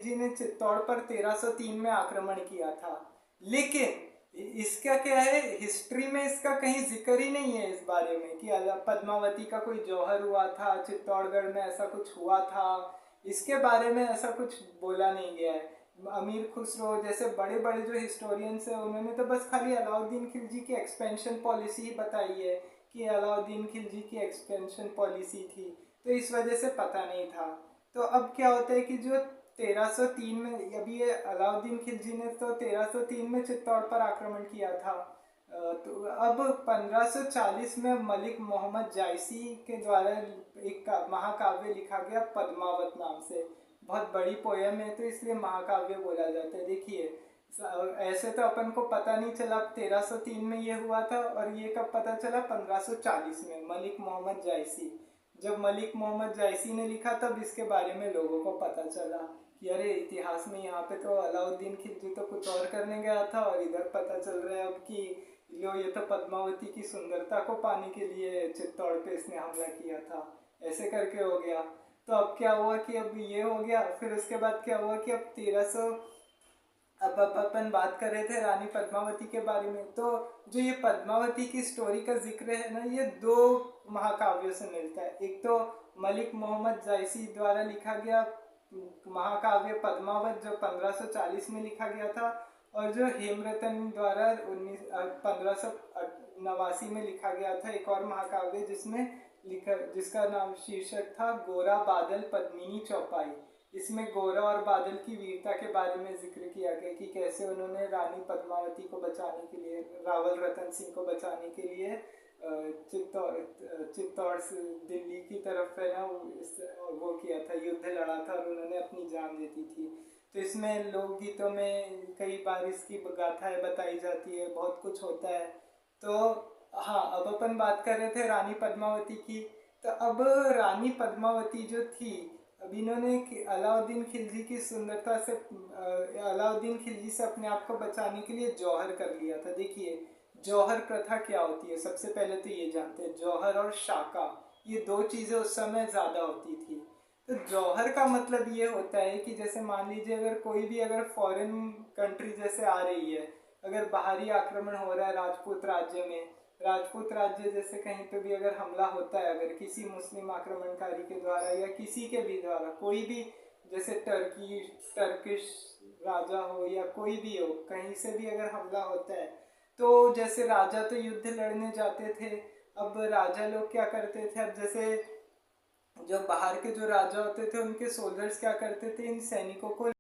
जी ने चित्तौड़ पर 1303 में आक्रमण किया था, लेकिन इसका क्या है, हिस्ट्री में इसका कहीं जिक्र ही नहीं है इस बारे में कि पद्मावती का कोई जौहर हुआ था, चित्तौड़गढ़ में ऐसा कुछ हुआ था। इसके बारे में ऐसा कुछ बोला नहीं गया है। अमीर खुसरो जैसे बड़े बड़े जो हिस्टोरियंस हैं उन्होंने तो बस खाली अलाउद्दीन खिलजी की एक्सपेंशन पॉलिसी ही बताई है कि अलाउद्दीन खिलजी की एक्सपेंशन पॉलिसी थी, तो इस वजह से पता नहीं था। तो अब क्या होता है कि जो 1303 में, अभी ये अलाउद्दीन खिलजी ने तो 1303 में चित्तौड़ पर आक्रमण किया था, तो अब 1540 में मलिक मोहम्मद जायसी के द्वारा एक महाकाव्य लिखा गया पद्मावत नाम से। बहुत बड़ी पोयम है तो इसलिए महाकाव्य बोला जाता है। देखिए, ऐसे तो अपन को पता नहीं चला 1303 में ये हुआ था, और ये कब पता चला, 1540 में मलिक मोहम्मद जायसी। जब मलिक मोहम्मद जायसी ने लिखा तब इसके बारे में लोगों को पता चला कि अरे इतिहास में यहाँ पे तो अलाउद्दीन खिलजी तो कुछ और करने गया था, और इधर पता चल रहा है अब कि लो ये तो पद्मावती की सुंदरता को पाने के लिए चित्तौड़ पे इसने हमला किया था। ऐसे करके हो गया। तो अब क्या हुआ कि अब ये हो गया, फिर उसके बाद क्या हुआ कि अब 1300, अब अपन बात कर रहे थे रानी पद्मावती के बारे में, तो जो ये पद्मावती की स्टोरी का जिक्र है ना, ये दो महाकाव्यों से मिलता है। एक तो मलिक मोहम्मद जायसी द्वारा लिखा गया महाकाव्य पद्मावत जो 1540 में लिखा गया था, और जो हेमरतन द्वारा 1589 में लिखा गया था एक और महाकाव्य जिसका नाम शीर्षक था गोरा बादल पद्मिनी चौपाई। इसमें गोरा और बादल की वीरता के बारे में जिक्र किया गया कि कैसे उन्होंने रानी पद्मावती को बचाने के लिए, रावल रतन सिंह को बचाने के लिए चित्तौड़ से दिल्ली की तरफ है ना वो किया था, युद्ध लड़ा था, और उन्होंने अपनी जान दे दी थी। तो इसमें लोकगीतों में कई बार इसकी गाथाएं बताई जाती है, बहुत कुछ होता है। तो हाँ, अब अपन बात कर रहे थे रानी पद्मावती की। तो अब रानी पद्मावती जो थी, अब इन्होंने अलाउद्दीन खिलजी की सुंदरता से, अलाउद्दीन खिलजी से अपने आप को बचाने के लिए जौहर कर लिया था। देखिए, जौहर प्रथा क्या होती है, सबसे पहले तो ये जानते हैं, जौहर और शाका ये दो चीज़ें उस समय ज़्यादा होती थी। तो जौहर का मतलब ये होता है कि जैसे मान लीजिए अगर कोई भी अगर फॉरेन कंट्री जैसे आ रही है, अगर बाहरी आक्रमण हो रहा है राजपूत राज्य में, राजपूत राज्य जैसे कहीं पे भी अगर हमला होता है, अगर किसी मुस्लिम आक्रमणकारी के द्वारा या किसी के भी द्वारा, कोई भी जैसे टर्किश राजा हो या कोई भी हो, कहीं से भी अगर हमला होता है, तो जैसे राजा तो युद्ध लड़ने जाते थे, अब राजा लोग क्या करते थे, अब जैसे जो बाहर के जो राजा होते थे उनके सोल्जर्स क्या करते थे, इन सैनिकों को